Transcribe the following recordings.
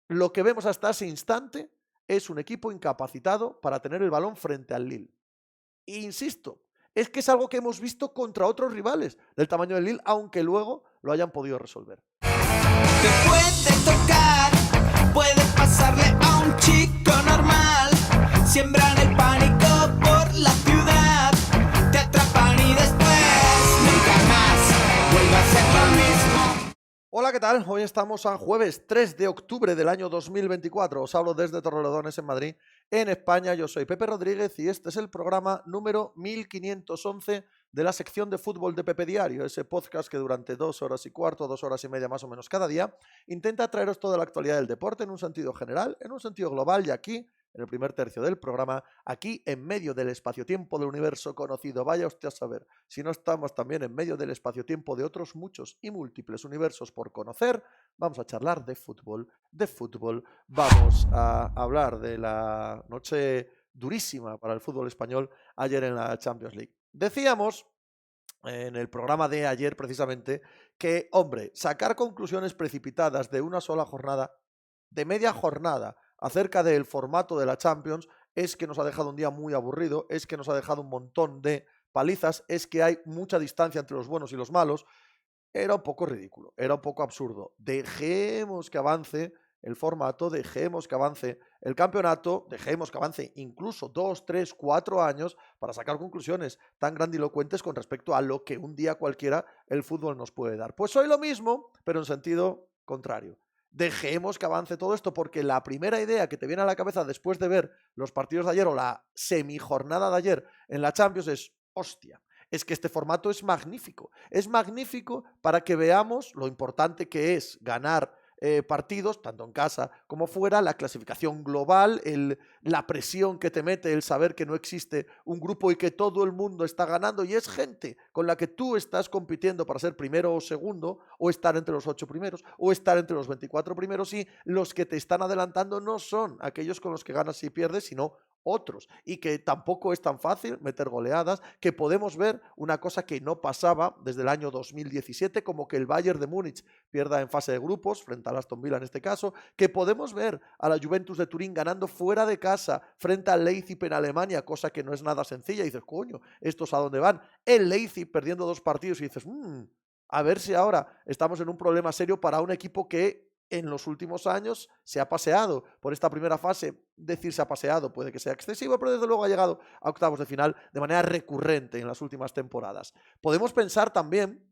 Lo que vemos hasta ese instante es un equipo incapacitado para tener el balón frente al Lille. E insisto, es que es algo que hemos visto contra otros rivales del tamaño del Lille, aunque luego lo hayan podido resolver. Te puede tocar, puede pasarle a un chico normal. Siembran el pánico por la ciudad, te atrapan y después nunca más vuelve a ser lo mismo. Hola, ¿qué tal? Hoy estamos a jueves 3 de octubre del año 2024. Os hablo desde Torrelodones en Madrid, en España. Yo soy Pepe Rodríguez y este es el programa número 1511 de la sección de fútbol de Pepe Diario, ese podcast que durante 2 horas y cuarto, 2 horas y media más o menos cada día, intenta traeros toda la actualidad del deporte en un sentido general, en un sentido global y aquí, en el primer tercio del programa, aquí en medio del espacio-tiempo del universo conocido. Vaya usted a saber si no estamos también en medio del espacio-tiempo de otros muchos y múltiples universos por conocer. Vamos a charlar de fútbol, vamos a hablar de la noche durísima para el fútbol español ayer en la Champions League. Decíamos en el programa de ayer precisamente que, hombre, sacar conclusiones precipitadas de una sola jornada, de media jornada, acerca del formato de la Champions, es que nos ha dejado un día muy aburrido, es que nos ha dejado un montón de palizas, es que hay mucha distancia entre los buenos y los malos. Era un poco ridículo, era un poco absurdo. Dejemos que avance el formato, dejemos que avance el campeonato, dejemos que avance incluso 2, 3, 4 años para sacar conclusiones tan grandilocuentes con respecto a lo que un día cualquiera el fútbol nos puede dar. Pues hoy lo mismo, pero en sentido contrario. Dejemos que avance todo esto porque la primera idea que te viene a la cabeza después de ver los partidos de ayer o la semijornada de ayer en la Champions es, hostia, es que este formato es magnífico. Es magnífico para que veamos lo importante que es ganar partidos, tanto en casa como fuera, la clasificación global, la presión que te mete el saber que no existe un grupo y que todo el mundo está ganando y es gente con la que tú estás compitiendo para ser primero o segundo, o estar entre los 8 primeros, o estar entre los 24 primeros, y los que te están adelantando no son aquellos con los que ganas y pierdes, sino otros, y que tampoco es tan fácil meter goleadas, que podemos ver una cosa que no pasaba desde el año 2017, como que el Bayern de Múnich pierda en fase de grupos, frente al Aston Villa en este caso, que podemos ver a la Juventus de Turín ganando fuera de casa frente al Leipzig en Alemania, cosa que no es nada sencilla, y dices, coño, ¿estos a dónde van? El Leipzig perdiendo 2 partidos y dices, a ver si ahora estamos en un problema serio para un equipo que en los últimos años se ha paseado por esta primera fase. Decir se ha paseado puede que sea excesivo, pero desde luego ha llegado a octavos de final de manera recurrente en las últimas temporadas. Podemos pensar también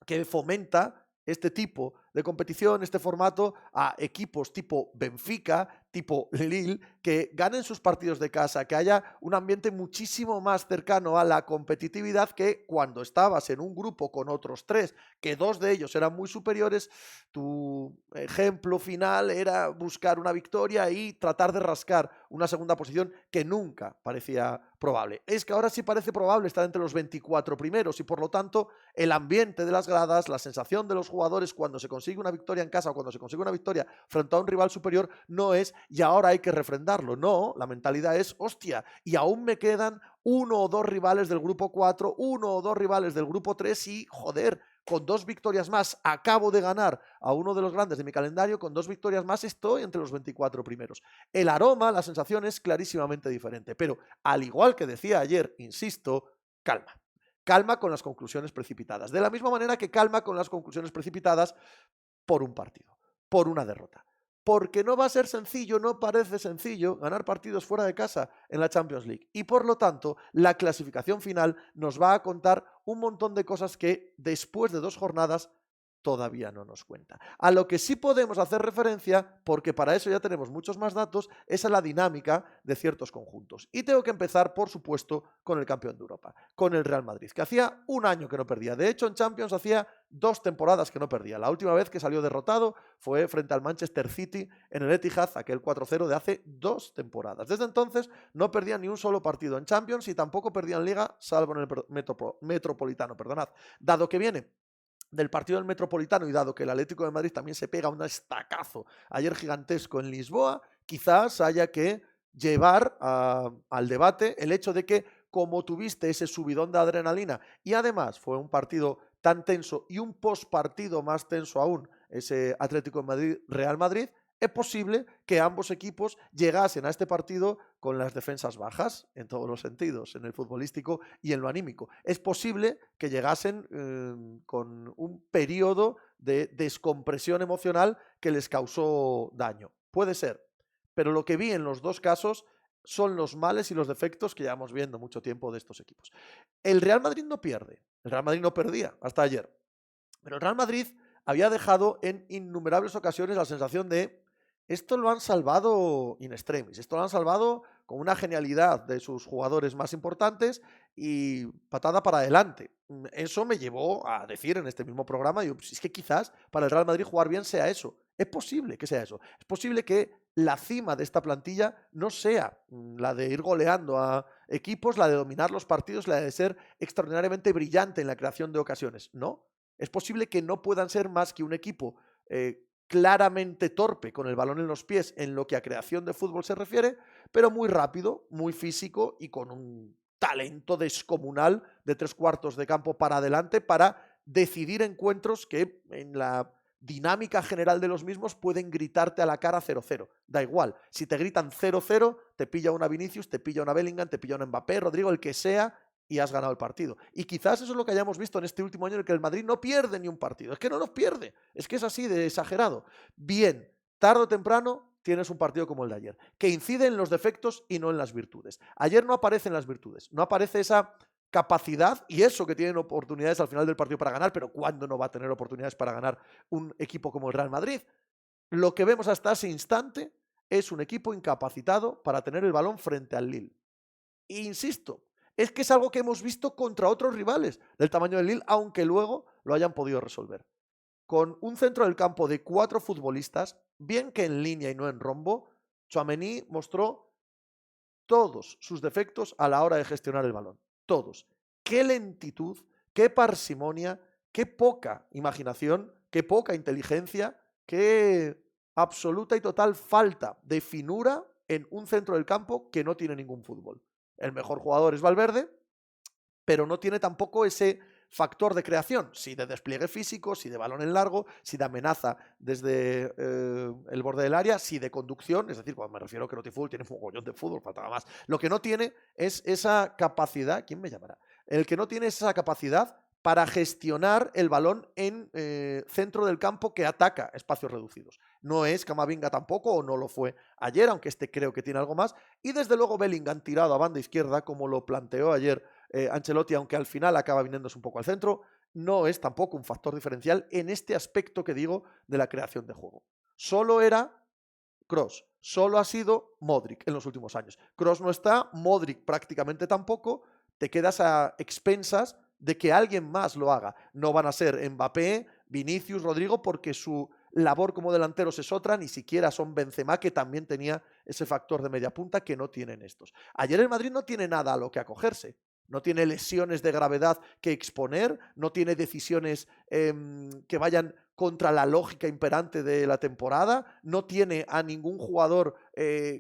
que fomenta este tipo de competición, este formato, a equipos tipo Benfica, tipo Lille, que ganen sus partidos de casa, que haya un ambiente muchísimo más cercano a la competitividad que cuando estabas en un grupo con otros 3, que 2 de ellos eran muy superiores. Tu ejemplo final era buscar una victoria y tratar de rascar una segunda posición que nunca parecía probable. Es que ahora sí parece probable estar entre los 24 primeros y por lo tanto el ambiente de las gradas, la sensación de los jugadores cuando se consigue una victoria en casa o cuando se consigue una victoria frente a un rival superior no es y ahora hay que refrendarlo. No, la mentalidad es, hostia, y aún me quedan 1 o 2 rivales del grupo 4, 1 o 2 rivales del grupo 3 y, joder, con 2 victorias más acabo de ganar a uno de los grandes de mi calendario, con 2 victorias más estoy entre los 24 primeros. El aroma, la sensación es clarísimamente diferente, pero al igual que decía ayer, insisto, calma. Calma con las conclusiones precipitadas. De la misma manera que calma con las conclusiones precipitadas por un partido, por una derrota. Porque no va a ser sencillo, no parece sencillo ganar partidos fuera de casa en la Champions League. Y por lo tanto, la clasificación final nos va a contar un montón de cosas que después de 2 jornadas todavía no nos cuenta. A lo que sí podemos hacer referencia, porque para eso ya tenemos muchos más datos, es a la dinámica de ciertos conjuntos. Y tengo que empezar, por supuesto, con el campeón de Europa, con el Real Madrid, que hacía un año que no perdía. De hecho, en Champions hacía 2 temporadas que no perdía. La última vez que salió derrotado fue frente al Manchester City en el Etihad, aquel 4-0 de hace 2 temporadas. Desde entonces no perdía ni un solo partido en Champions y tampoco perdía en Liga, salvo en el Metropolitano, perdonad. Dado que viene del partido del Metropolitano y dado que el Atlético de Madrid también se pega un estacazo ayer gigantesco en Lisboa, quizás haya que llevar al debate el hecho de que como tuviste ese subidón de adrenalina y además fue un partido tan tenso y un postpartido más tenso aún, ese Atlético de Madrid-Real Madrid, Es posible que ambos equipos llegasen a este partido con las defensas bajas, en todos los sentidos, en el futbolístico y en lo anímico. Es posible que llegasen con un periodo de descompresión emocional que les causó daño. Puede ser, pero lo que vi en los dos casos son los males y los defectos que llevamos viendo mucho tiempo de estos equipos. El Real Madrid no pierde, el Real Madrid no perdía hasta ayer, pero el Real Madrid había dejado en innumerables ocasiones la sensación de esto lo han salvado in extremis, esto lo han salvado con una genialidad de sus jugadores más importantes y patada para adelante. Eso me llevó a decir en este mismo programa, digo, pues es que quizás para el Real Madrid jugar bien sea eso. Es posible que sea eso. Es posible que la cima de esta plantilla no sea la de ir goleando a equipos, la de dominar los partidos, la de ser extraordinariamente brillante en la creación de ocasiones. No. Es posible que no puedan ser más que un equipo claramente torpe con el balón en los pies en lo que a creación de fútbol se refiere, pero muy rápido, muy físico y con un talento descomunal de 3/4 de campo para adelante para decidir encuentros que en la dinámica general de los mismos pueden gritarte a la cara 0-0. Da igual, si te gritan 0-0, te pilla una Vinicius, te pilla una Bellingham, te pilla una Mbappé, Rodrigo, el que sea, y has ganado el partido. Y quizás eso es lo que hayamos visto en este último año en el que el Madrid no pierde ni un partido. Es que no los pierde, es que es así de exagerado. Bien, tarde o temprano tienes un partido como el de ayer, que incide en los defectos y no en las virtudes. Ayer no aparecen las virtudes, no aparece esa capacidad y eso que tienen oportunidades al final del partido para ganar, pero ¿cuándo no va a tener oportunidades para ganar un equipo como el Real Madrid? Lo que vemos hasta ese instante es un equipo incapacitado para tener el balón frente al Lille. E insisto, es que es algo que hemos visto contra otros rivales del tamaño del Lille, aunque luego lo hayan podido resolver. Con un centro del campo de 4 futbolistas, bien que en línea y no en rombo, Tchouaméni mostró todos sus defectos a la hora de gestionar el balón. Todos. Qué lentitud, qué parsimonia, qué poca imaginación, qué poca inteligencia, qué absoluta y total falta de finura en un centro del campo que no tiene ningún fútbol. El mejor jugador es Valverde, pero no tiene tampoco ese factor de creación, si de despliegue físico, si de balón en largo, si de amenaza desde el borde del área, si de conducción, es decir, cuando me refiero a que no tiene fútbol, tiene un mogollón de fútbol, faltaba más. Lo que no tiene es esa capacidad, ¿quién me llamará? El que no tiene es esa capacidad para gestionar el balón en centro del campo que ataca espacios reducidos. No es Camavinga tampoco, o no lo fue ayer, aunque este creo que tiene algo más. Y desde luego Bellingham tirado a banda izquierda, como lo planteó ayer Ancelotti, aunque al final acaba viniéndose un poco al centro, no es tampoco un factor diferencial en este aspecto que digo de la creación de juego. Solo era Kroos, solo ha sido Modric en los últimos años. Kroos no está, Modric prácticamente tampoco, te quedas a expensas de que alguien más lo haga. No van a ser Mbappé, Vinicius, Rodrigo, porque su labor como delanteros es otra, ni siquiera son Benzema, que también tenía ese factor de media punta que no tienen estos. Ayer el Madrid no tiene nada a lo que acogerse. No tiene lesiones de gravedad que exponer, no tiene decisiones que vayan contra la lógica imperante de la temporada, no tiene a ningún jugador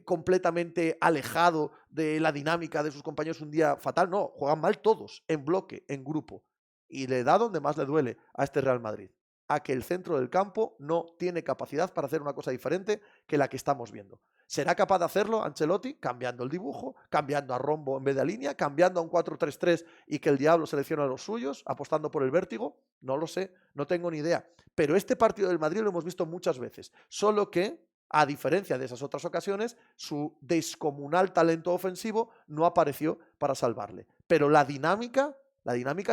completamente alejado de la dinámica de sus compañeros un día fatal, no, juegan mal todos, en bloque, en grupo, y le da donde más le duele a este Real Madrid, a que el centro del campo no tiene capacidad para hacer una cosa diferente que la que estamos viendo. ¿Será capaz de hacerlo Ancelotti? Cambiando el dibujo, cambiando a rombo en vez de a línea, cambiando a un 4-3-3 y que el diablo seleccione a los suyos, apostando por el vértigo. No lo sé, no tengo ni idea. Pero este partido del Madrid lo hemos visto muchas veces. Solo que, a diferencia de esas otras ocasiones, su descomunal talento ofensivo no apareció para salvarle. Pero la dinámica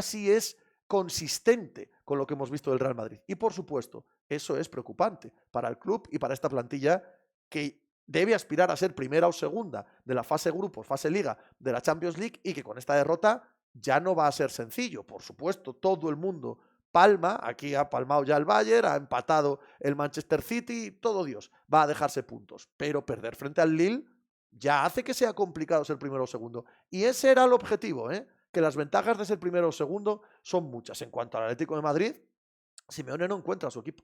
sí es consistente con lo que hemos visto del Real Madrid. Y por supuesto, eso es preocupante para el club y para esta plantilla que debe aspirar a ser primera o segunda de la fase grupos, fase liga de la Champions League, y que con esta derrota ya no va a ser sencillo. Por supuesto, todo el mundo palma, aquí ha palmado ya el Bayern, ha empatado el Manchester City, todo Dios, va a dejarse puntos. Pero perder frente al Lille ya hace que sea complicado ser primero o segundo. Y ese era el objetivo, que las ventajas de ser primero o segundo son muchas. En cuanto al Atlético de Madrid, Simeone no encuentra a su equipo.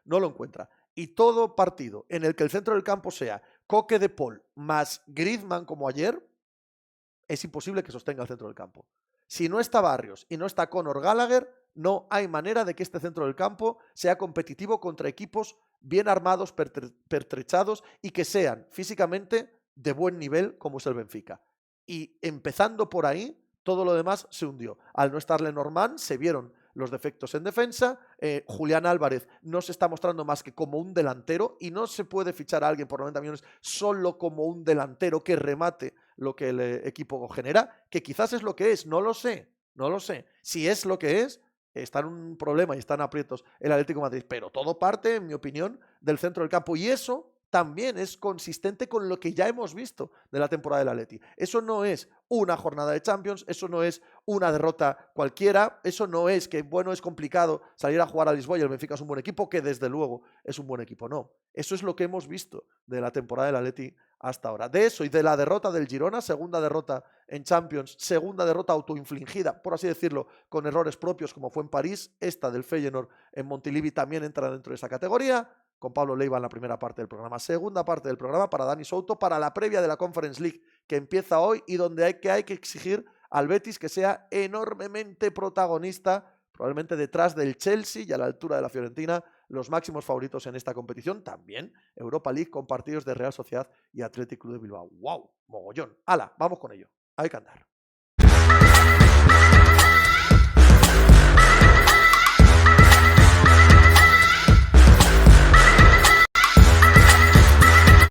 No lo encuentra. Y todo partido en el que el centro del campo sea Coque de Paul más Griezmann como ayer, es imposible que sostenga el centro del campo. Si no está Barrios y no está Conor Gallagher, no hay manera de que este centro del campo sea competitivo contra equipos bien armados, pertrechados y que sean físicamente de buen nivel como es el Benfica. Y empezando por ahí, todo lo demás se hundió. Al no estar Lenormand, se vieron los defectos en defensa. Julián Álvarez no se está mostrando más que como un delantero y no se puede fichar a alguien por 90 millones solo como un delantero que remate lo que el equipo genera, que quizás es lo que es, no lo sé. Si es lo que es, está en un problema y están aprietos el Atlético de Madrid, pero todo parte, en mi opinión, del centro del campo y eso también es consistente con lo que ya hemos visto de la temporada del Atleti. Eso no es una jornada de Champions, eso no es una derrota cualquiera, eso no es que, bueno, es complicado salir a jugar a Lisboa y el Benfica es un buen equipo, que desde luego es un buen equipo, no. Eso es lo que hemos visto de la temporada del Atleti hasta ahora. De eso y de la derrota del Girona, segunda derrota en Champions, segunda derrota autoinfligida, por así decirlo, con errores propios como fue en París, esta del Feyenoord en Montilivi también entra dentro de esa categoría. Con Pablo Leiva en la primera parte del programa. Segunda parte del programa para Dani Souto, para la previa de la Conference League que empieza hoy y donde hay que exigir al Betis que sea enormemente protagonista, probablemente detrás del Chelsea y a la altura de la Fiorentina, los máximos favoritos en esta competición. También Europa League con partidos de Real Sociedad y Athletic Club de Bilbao. ¡Wow! Mogollón. ¡Hala! Vamos con ello. Hay que andar.